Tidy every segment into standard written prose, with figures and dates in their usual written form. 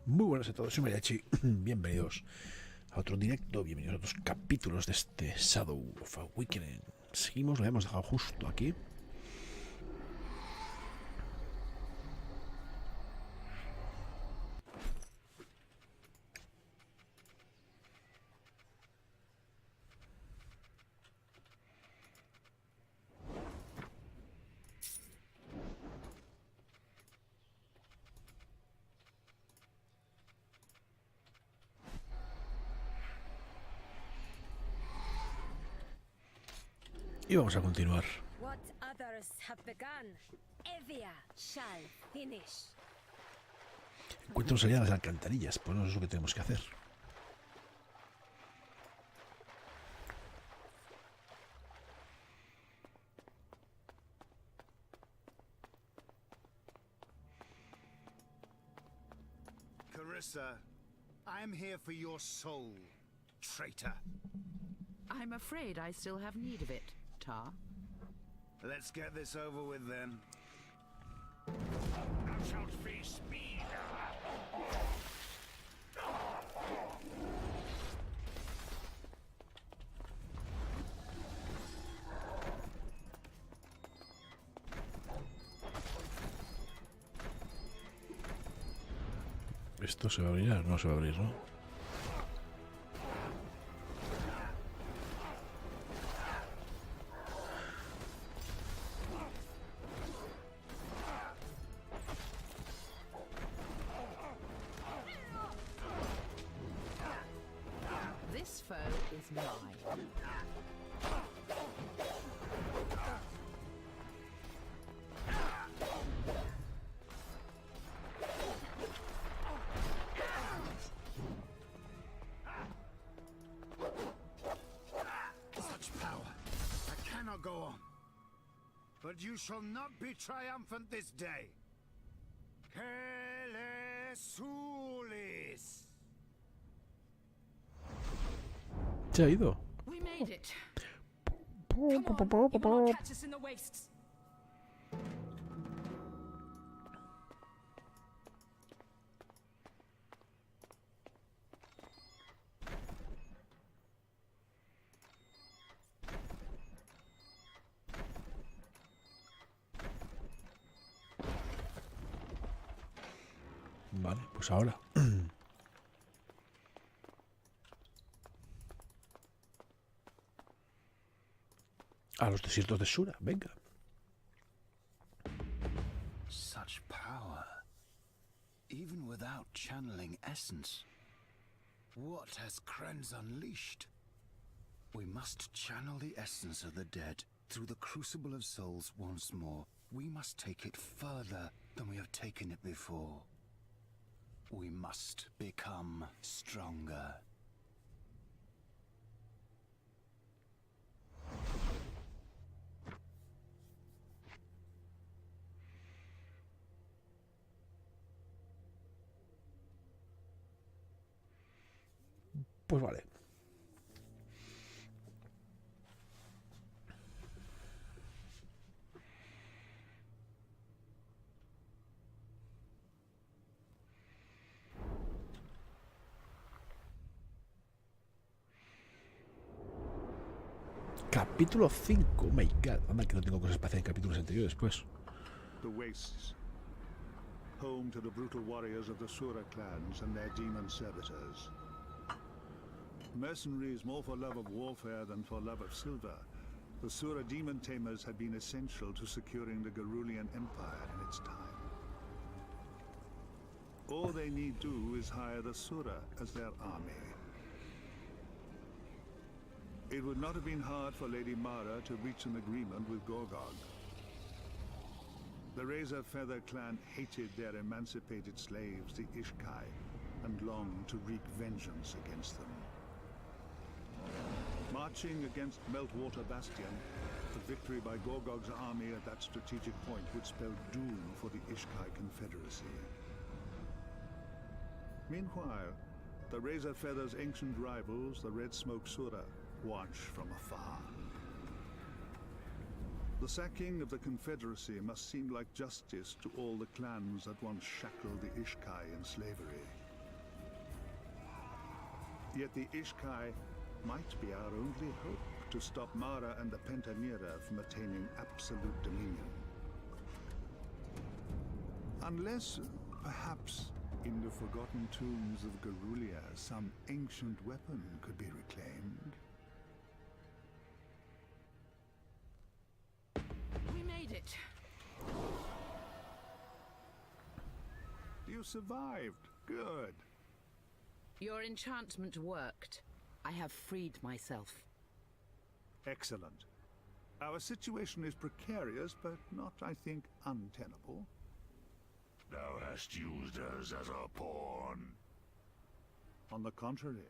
Muy buenas a todos, soy Mariatxi. Bienvenidos a otro directo, bienvenidos a otros capítulos de este Shadow of a Weekend. Seguimos, lo hemos dejado justo aquí. Y vamos a continuar. What others have begun, Evia shall finish. Encuentro salida a las alcantarillas, pues no es lo que tenemos que hacer. Carissa, I'm here for your soul, traitor. I'm afraid I still have need of it, Tar. Let's get this over with then. Thou shalt face me. ¿Esto se va a abrir? No se va a abrir, ¿no? This foe is mine. Such power. I cannot go on. But you shall not be triumphant this day. Kelesulis. Se ha ido. We made it. Come on, you will not catch us in the wastes. Vale, pues ahora. A los desiertos de Sura, venga. Such power. Even without channeling essence. What has Krenz unleashed? We must channel the essence of the dead through the crucible of souls once more. We must take it further than we have taken it before. We must become stronger. Pues vale. Capítulo 5. Oh my god. Anda que no tengo cosas para hacer en capítulos anteriores, pues. The Wastes, home to the brutal warriors of the Sura clans and their demon servitors. Mercenaries more for love of warfare than for love of silver, the Sura demon tamers had been essential to securing the Garulian Empire in its time. All they need do is hire the Sura as their army. It would not have been hard for Lady Mara to reach an agreement with Gorgog. The Razor Feather clan hated their emancipated slaves, the Ishkai, and longed to wreak vengeance against them. Marching against Meltwater Bastion, the victory by Gorgog's army at that strategic point would spell doom for the Ishkai Confederacy. Meanwhile, the Razor Feather's ancient rivals, the Red Smoke Sura, watch from afar. The sacking of the Confederacy must seem like justice to all the clans that once shackled the Ishkai in slavery. Yet the Ishkai might be our only hope to stop Mara and the Pentanera from attaining absolute dominion. Unless, perhaps, in the forgotten tombs of Garulia, some ancient weapon could be reclaimed. We made it. You survived. Good. Your enchantment worked. I have freed myself. Excellent. Our situation is precarious, but not, I think, untenable. Thou hast used us as a pawn. On the contrary,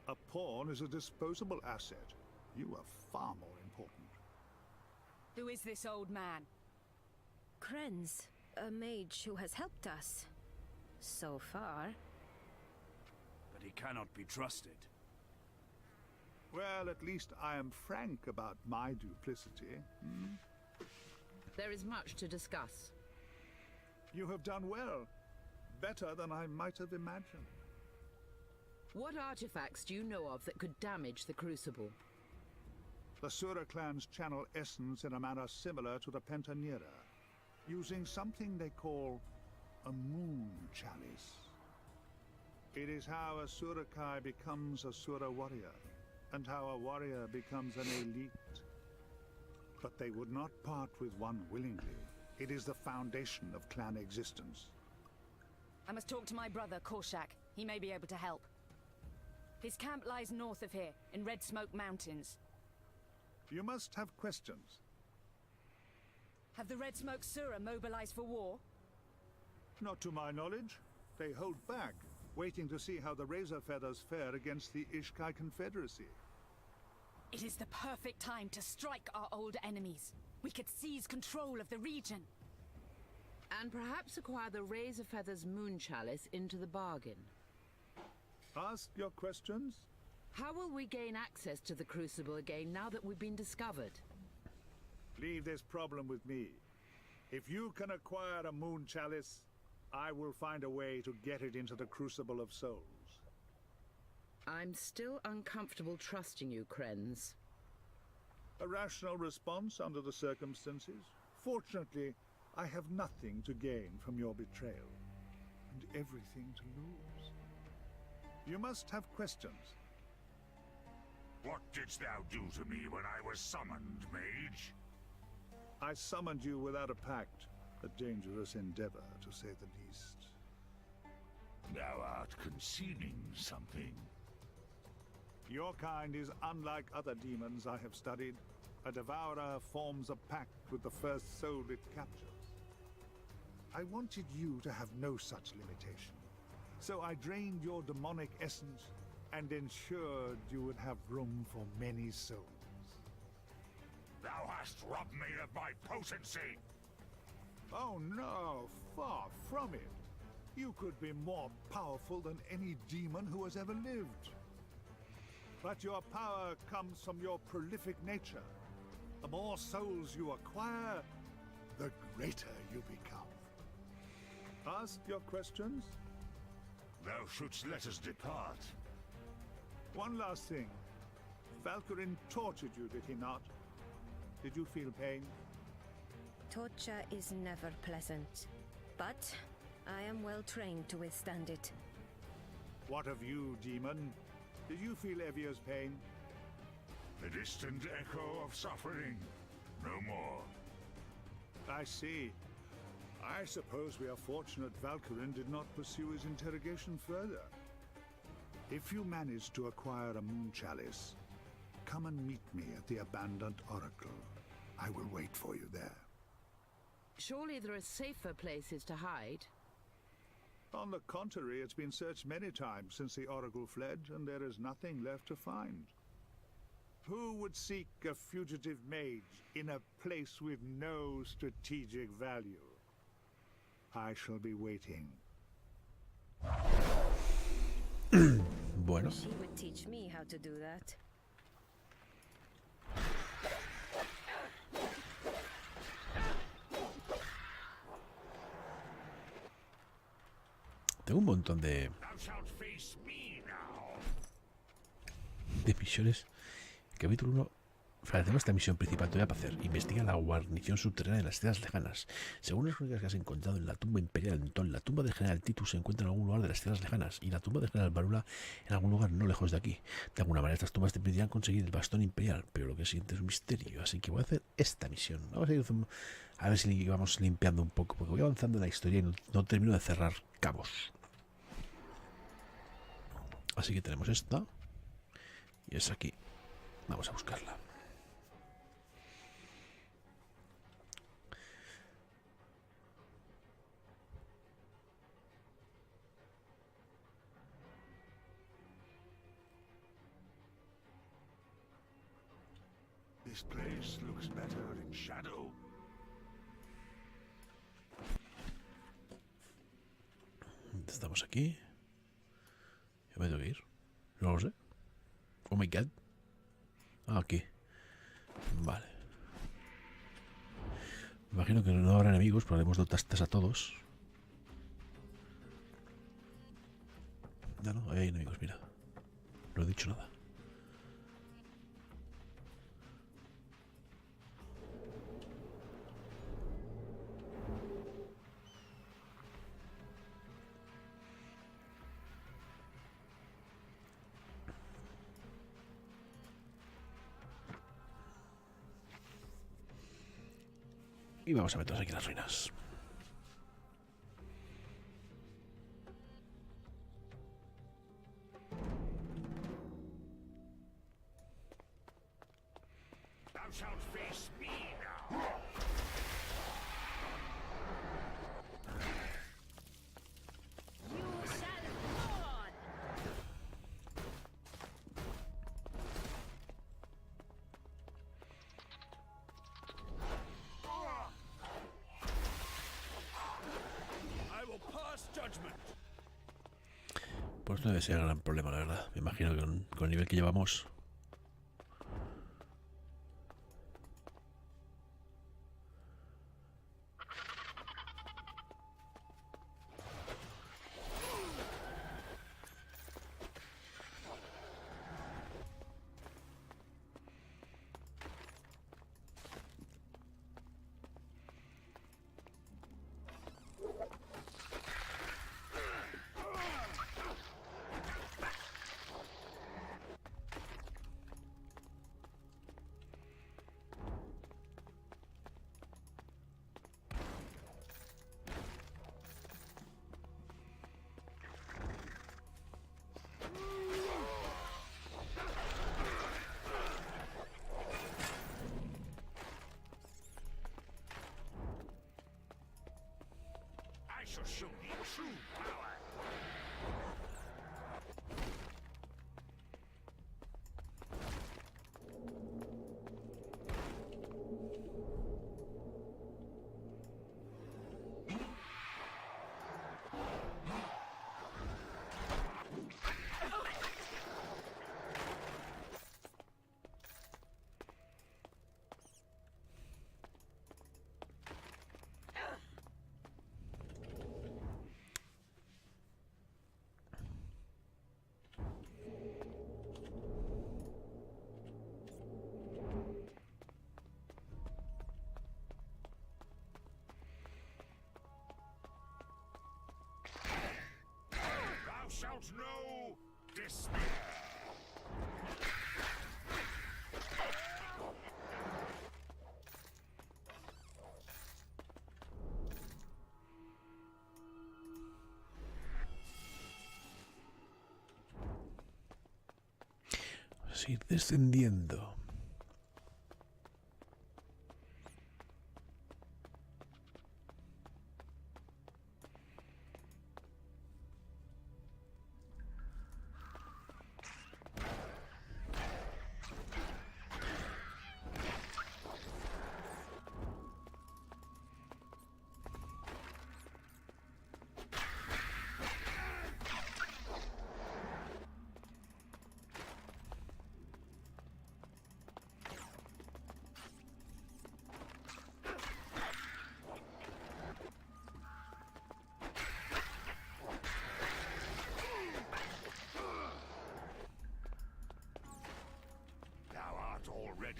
a pawn is a disposable asset. You are far more important. Who is this old man? Krenz, a mage who has helped us. So far. But he cannot be trusted. Well, at least I am frank about my duplicity. There is much to discuss. You have done well. Better than I might have imagined. What artifacts do you know of that could damage the Crucible? The Sura clans channel essence in a manner similar to the Pentanera, using something they call a moon chalice. It is how a Surakai becomes a Sura warrior, and how a warrior becomes an elite. But they would not part with one willingly. It is the foundation of clan existence. I must talk to my brother, Korshak. He may be able to help. His camp lies north of here, in Red Smoke Mountains. You must have questions. Have the Red Smoke Sura mobilized for war? Not to my knowledge. They hold back, waiting to see how the Razor Feathers fare against the Ishkai Confederacy. It is the perfect time to strike our old enemies. We could seize control of the region. And perhaps acquire the Razor Feathers Moon Chalice into the bargain. Ask your questions. How will we gain access to the Crucible again now that we've been discovered? Leave this problem with me. If you can acquire a Moon Chalice, I will find a way to get it into the Crucible of Souls. I'm still uncomfortable trusting you, Krenz. A rational response under the circumstances. Fortunately, I have nothing to gain from your betrayal, and everything to lose. You must have questions. What didst thou do to me when I was summoned, mage? I summoned you without a pact. A dangerous endeavor, to say the least. Thou art concealing something. Your kind is unlike other demons I have studied. A devourer forms a pact with the first soul it captures. I wanted you to have no such limitation. So I drained your demonic essence and ensured you would have room for many souls. Thou hast robbed me of my potency! Oh no, far from it. You could be more powerful than any demon who has ever lived. But your power comes from your prolific nature. The more souls you acquire, the greater you become. Ask your questions. Thou shouldst let us depart. One last thing. Valkyrin tortured you, did he not? Did you feel pain? Torture is never pleasant, but I am well trained to withstand it. What of you, demon? Did you feel Evia's pain? A distant echo of suffering. No more. I see. I suppose we are fortunate Valkyrin did not pursue his interrogation further. If you manage to acquire a Moon Chalice, come and meet me at the abandoned Oracle. I will wait for you there. Surely there are safer places to hide. On the contrary, it's been searched many times since the Oracle fled, and there is nothing left to find. Who would seek a fugitive mage in a place with no strategic value? I shall be waiting. Bueno. She would teach me how to do that. Tengo un montón de... Thou shalt face me now. de misiones. Capítulo 1. Tenemos esta misión principal todavía para hacer. Investiga la guarnición subterránea de las tierras lejanas. Según las crónicas que has encontrado en la tumba imperial en Ton, la tumba del general Titus se encuentra en algún lugar de las tierras lejanas y la tumba del general Varula en algún lugar no lejos de aquí. De alguna manera estas tumbas te permitirán conseguir el bastón imperial, pero lo que siente es un misterio, así que voy a hacer esta misión. Vamos a ver si vamos limpiando un poco, porque voy avanzando en la historia y no termino de cerrar cabos. Así que tenemos esta y es aquí. Vamos a buscarla. This place looks better in shadow. Estamos aquí. ¿Ya me tengo que ir? No lo sé. Oh my god. Ah, aquí. Vale. Me imagino que no habrá enemigos, pero haremos dotastas a todos. No, ahí hay enemigos, mira. No he dicho nada. Y vamos a meternos aquí en las ruinas. Thou shalt face me now. You shall fall! I will pass judgment. Pues no debe ser el gran problema, la verdad. Me imagino que con el nivel que llevamos. I shall show thee true power. Thou shalt know despair. Vamos a ir descendiendo.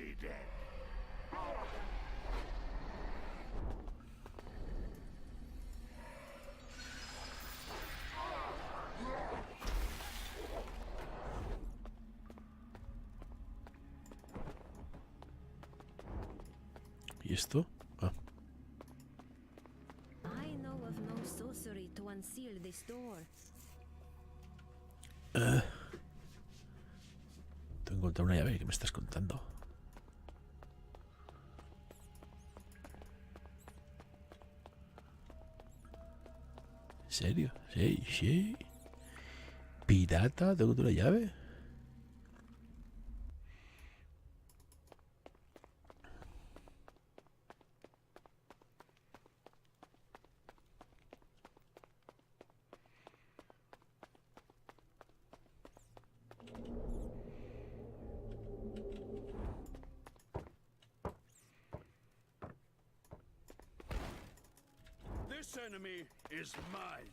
already dead. ¿Y esto? Ah. I know of no sorcery to unseal this door. Tengo que encontrar una llave. ¿Qué me estás contando? ¿En serio? Sí, sí. ¿Pirata? ¿Tengo una llave? This enemy is mine.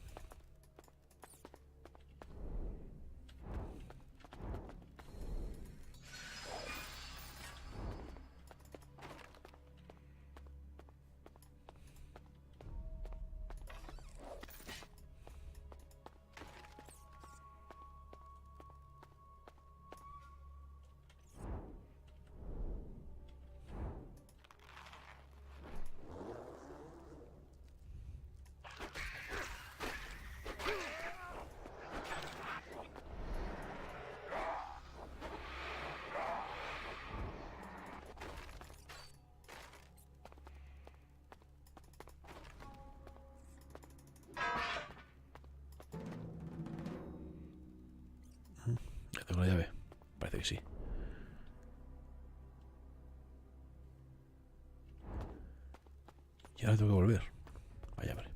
Ya tengo la llave. Parece que sí. Y ahora tengo que volver. Vaya, vale.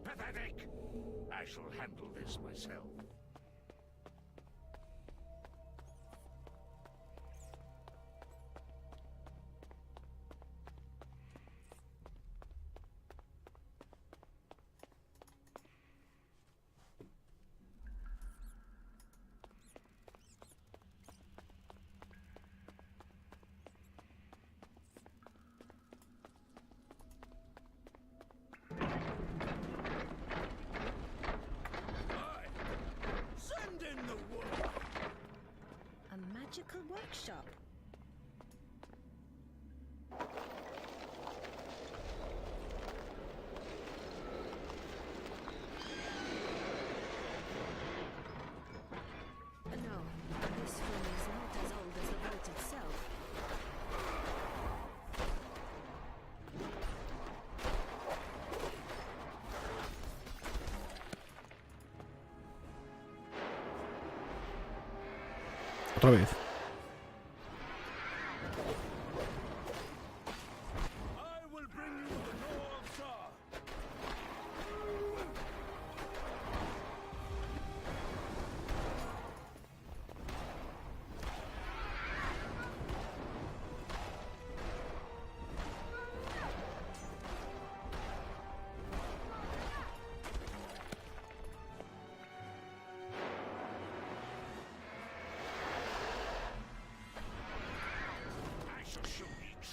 Pathetic! I shall handle this myself. Send in the wood. A magical workshop. No, this room is not as old as the vault itself. Otra vez. I will bring you the North Star.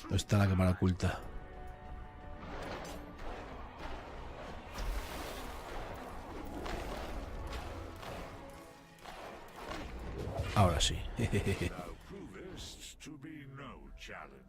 ¿Dónde está la cámara oculta? Ahora sí. Thou provest to be no challenge.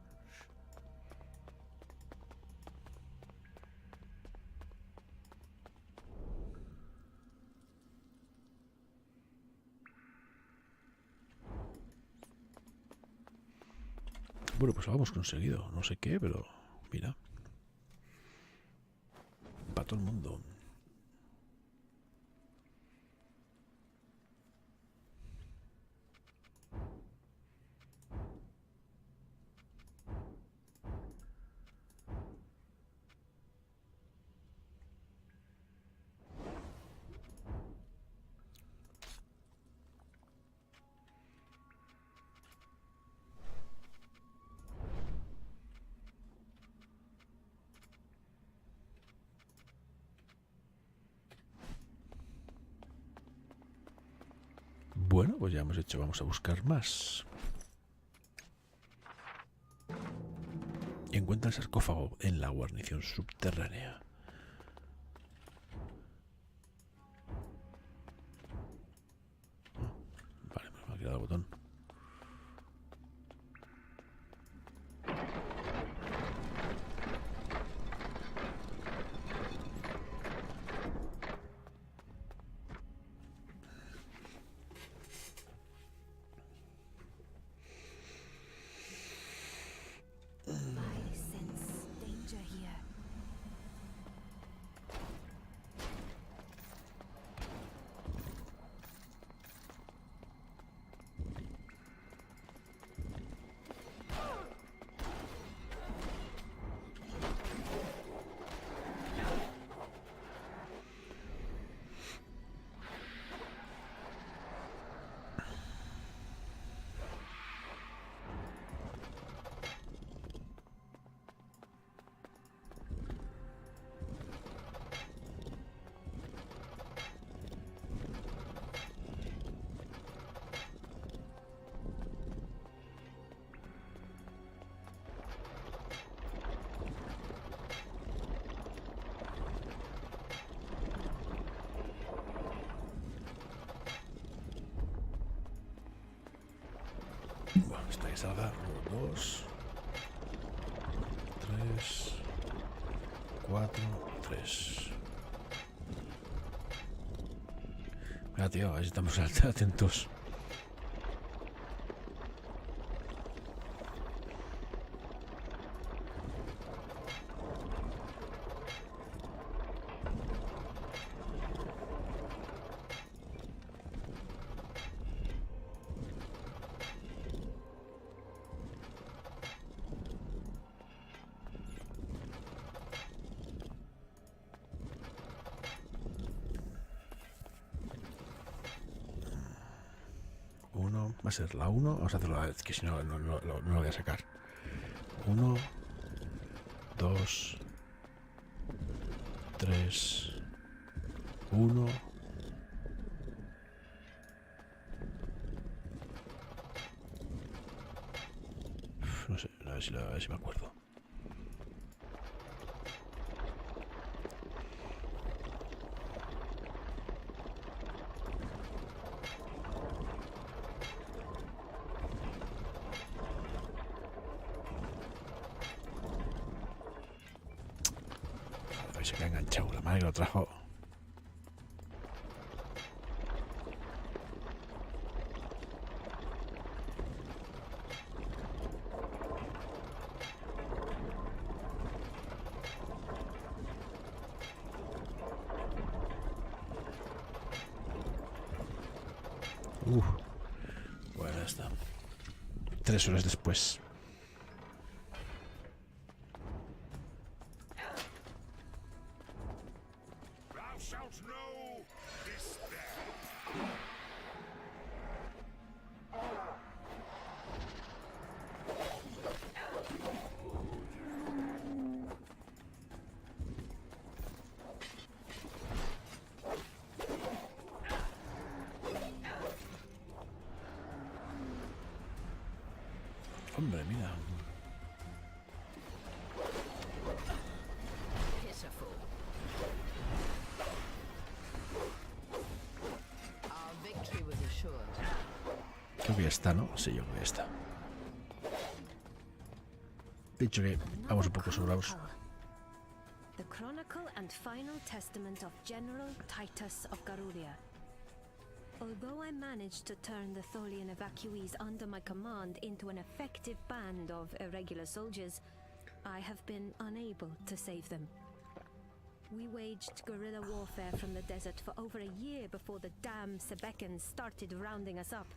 Bueno, pues lo hemos conseguido. No sé qué, pero mira. Para todo el mundo. Bueno, pues ya hemos hecho, vamos a buscar más. Encuentra el sarcófago en la guarnición subterránea. Vale, me ha quedado el botón. Bueno, hasta que salga 1, 2, 3, 4, 3. Mira, tío, a ver si estamos atentos. Va a ser la 1. Vamos a hacerlo a la vez, que si no, no lo voy a sacar. 1, 2, 3, 1. No sé, a ver si me acuerdo. Se queda enganchado, la madre que lo trajo. Bueno, ya está. 3 horas después. Hombre, mira. Creo que ya está, ¿no? Sí, yo creo que ya está. Dicho que vamos un poco sobrados. The Chronicle and Final Testament of General Titus of Garulia. Although I managed to turn the Tholian evacuees under my command into an effective band of irregular soldiers, I have been unable to save them. We waged guerrilla warfare from the desert for over a year before the damn Sebekans started rounding us up.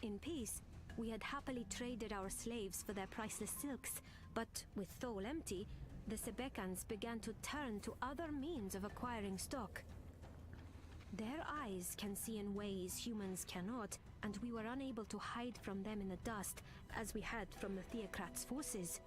In peace, we had happily traded our slaves for their priceless silks, but with Thol empty, the Sebekans began to turn to other means of acquiring stock. Their eyes can see in ways humans cannot, and we were unable to hide from them in the dust, as we had from the Theocrats' forces.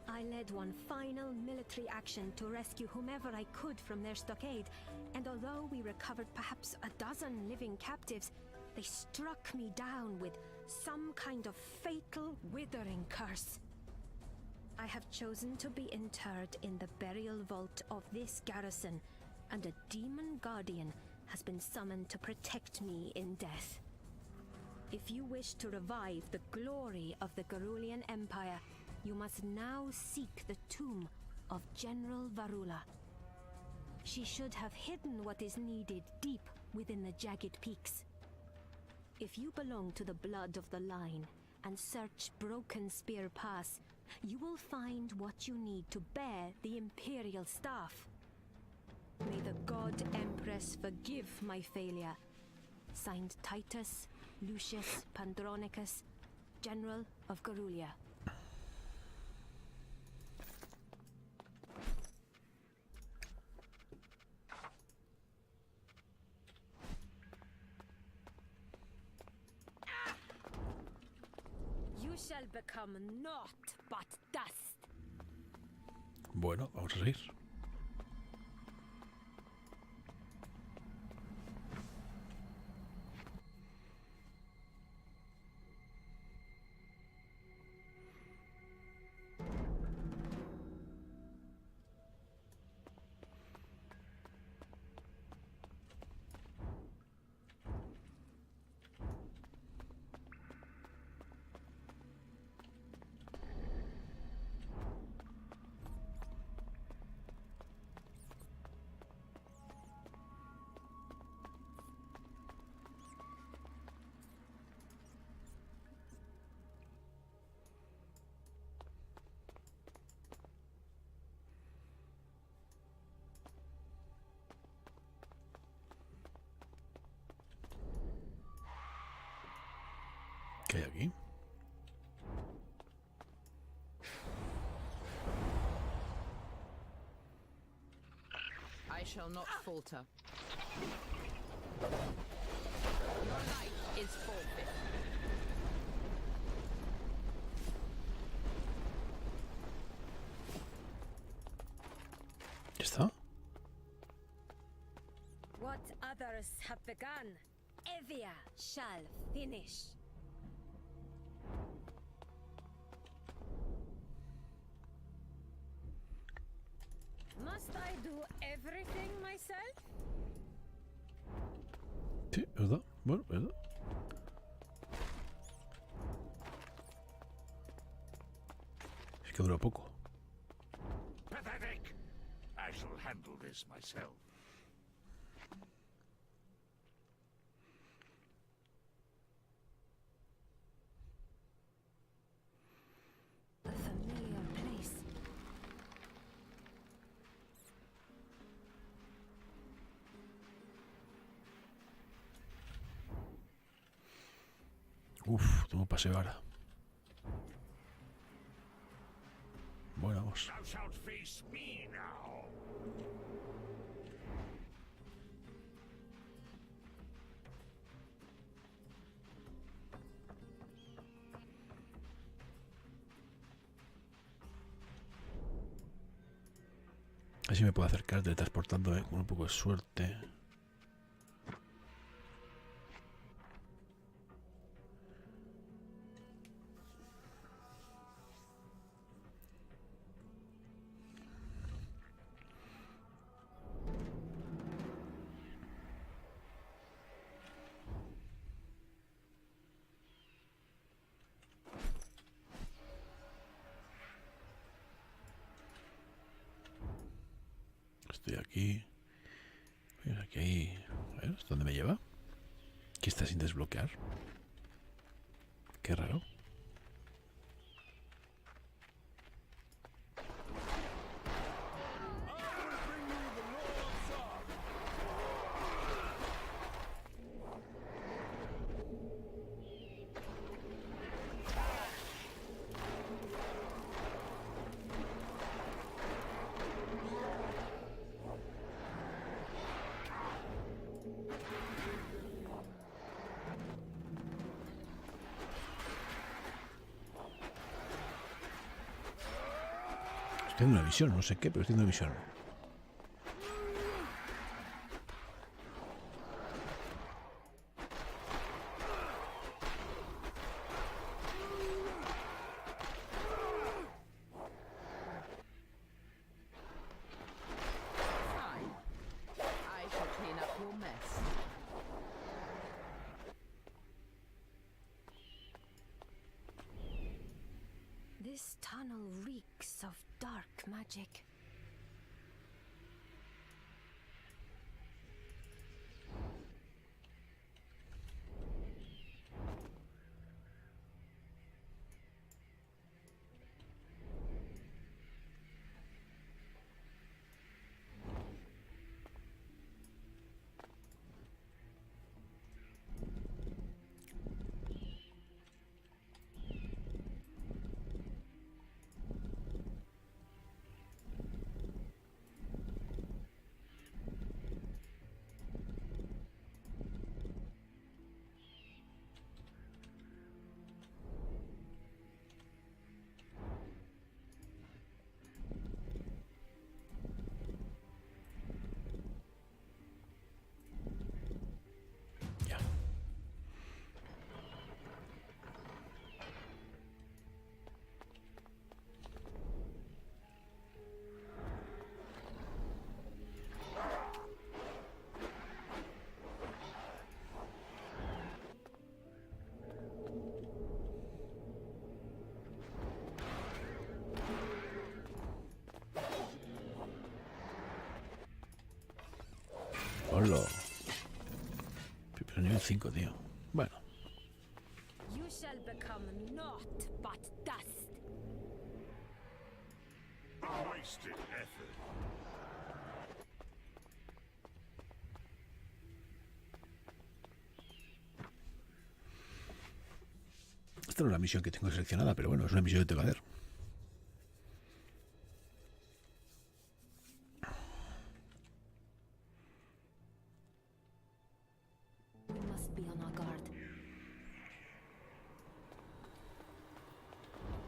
I led one final military action to rescue whomever I could from their stockade, and although we recovered perhaps a dozen living captives, They struck me down with some kind of fatal, withering curse. I have chosen to be interred in the burial vault of this garrison, and a demon guardian has been summoned to protect me in death. If you wish to revive the glory of the Garulian Empire, you must now seek the tomb of General Varula. She should have hidden what is needed deep within the jagged peaks. If you belong to the blood of the line and search Broken Spear Pass, you will find what you need to bear the Imperial Staff. May the God Empress forgive my failure. Signed Titus Lucius Pandronicus, General of Garulia. You shall become naught but dust. Bueno, vamos a seguir. ¿Qué hay aquí? I shall not falter. Your life is forfeit. ¿Ya está? What others have begun, Evia shall finish. Must I do everything myself? Sí, ¿verdad? Bueno, ¿verdad? Es que dura poco. Pathetic! I shall handle this myself. A familiar place. Uf, tengo paseo ahora. Bueno, vamos. Thou shalt face me now. Así me puedo acercar teletransportándome con un poco de suerte. Estoy aquí. Mira, aquí hay... A ver, ¿dónde me lleva? ¿Qué está sin desbloquear? Qué raro. Estoy en una visión, no sé qué, pero estoy en una visión. Dark magic. Hola. Pero nivel 5, tío. Bueno. You shall become naught but dust. Wasted effort. Esta no es la misión que tengo seleccionada, pero bueno, es una misión que tengo que hacer. We must be on our guard.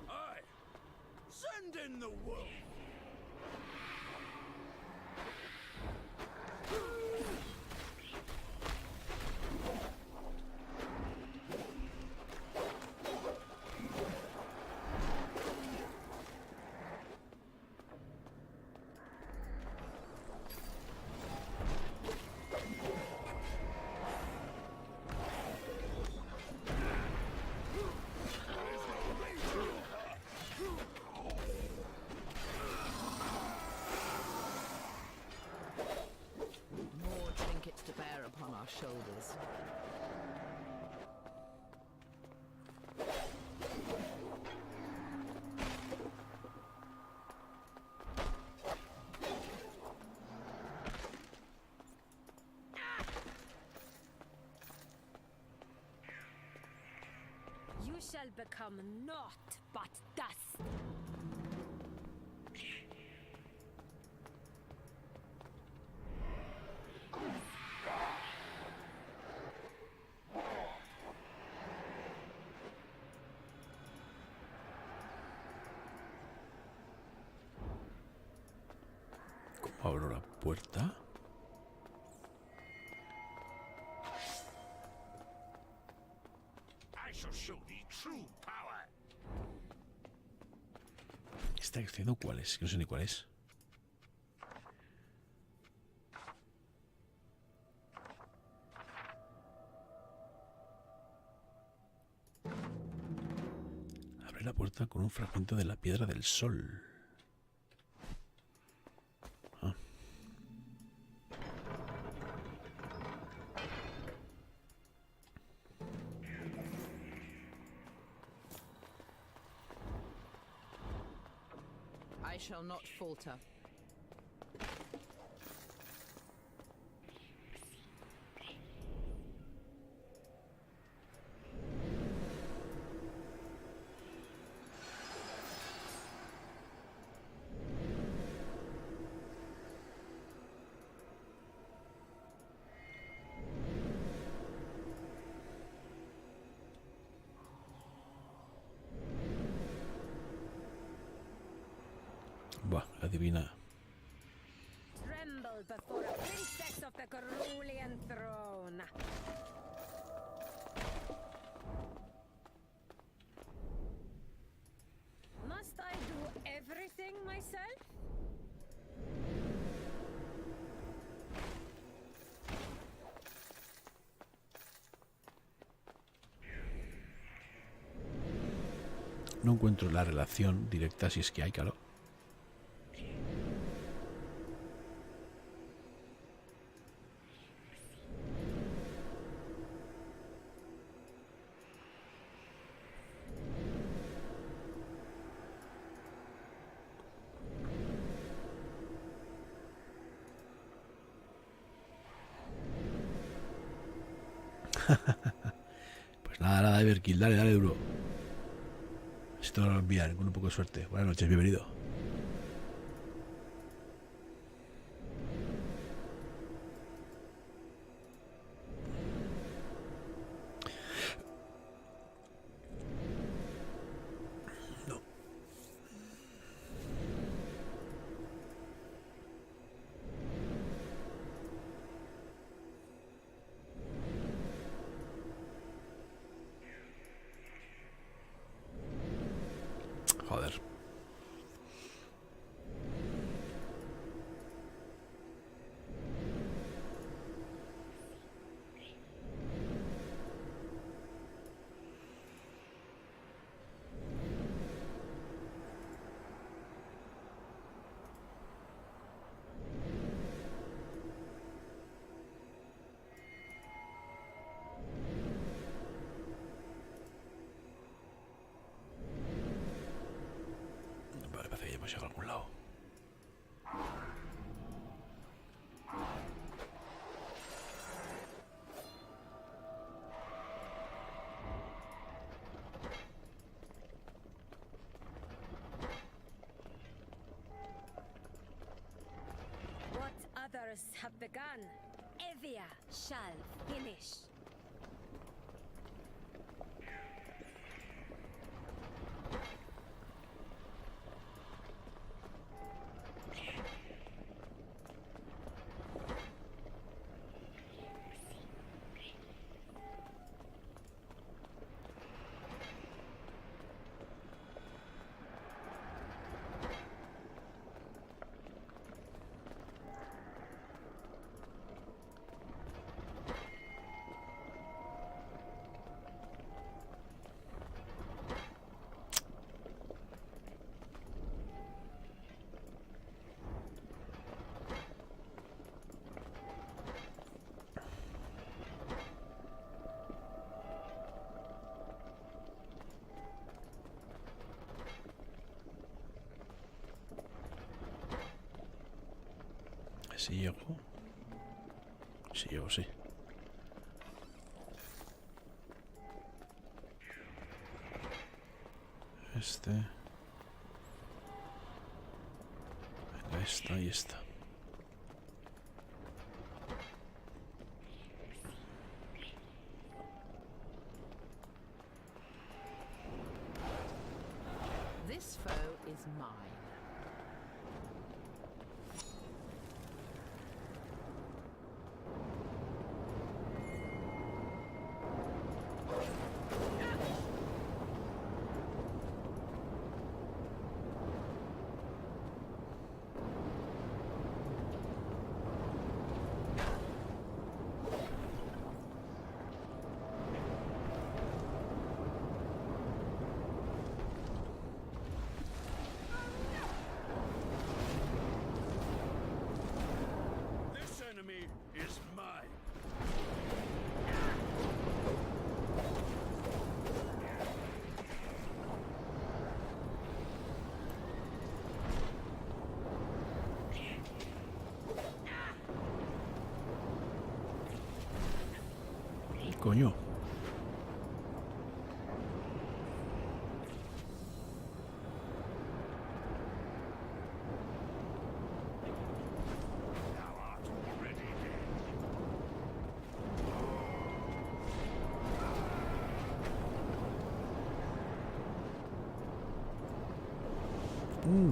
Aye. Send in the wolf. More trinkets to bear upon our shoulders. You shall become naught but dust. ¿Cómo abro la puerta? I shall show thee true power. ¿Está haciendo cuál es? No sé ni cuál es. Abre la puerta con un fragmento de la piedra del sol. Ah. I shall not falter. Buah, adivina. Tremble before a princess of the Cerulean throne. Must I do everything myself? No encuentro la relación directa, si es que hay, claro. Pues nada, Everkill, dale duro. Esto lo envían con un poco de suerte. Buenas noches, bienvenido. Joder. Vale, parece que ya hemos llegado a algún lado. What others have begun, Evia shall finish. Si llego. Si llego, sí. Este. Venga, esta y esta. This foe is mine. This enemy is mine. Coño. Thou art already dead.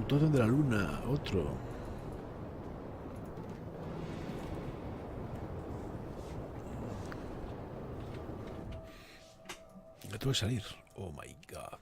Totem de la luna, otro. Ya tuve que salir. Oh my god.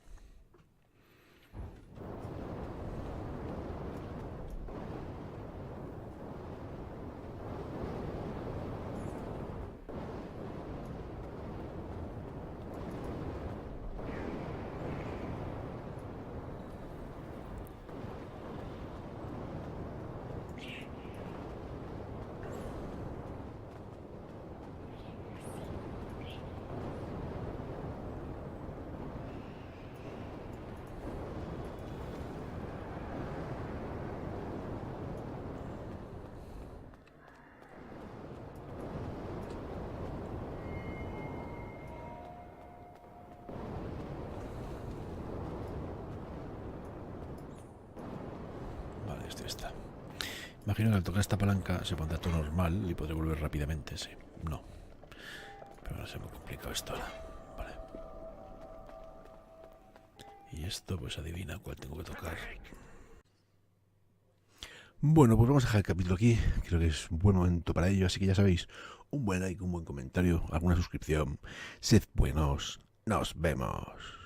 Imagino que al tocar esta palanca se pondrá todo normal y podré volver rápidamente, sí. No. Pero ahora se me ha complicado esto ahora. Vale. Y esto, pues adivina cuál tengo que tocar. Bueno, pues vamos a dejar el capítulo aquí. Creo que es un buen momento para ello, así que ya sabéis, un buen like, un buen comentario, alguna suscripción. Sed buenos. Nos vemos.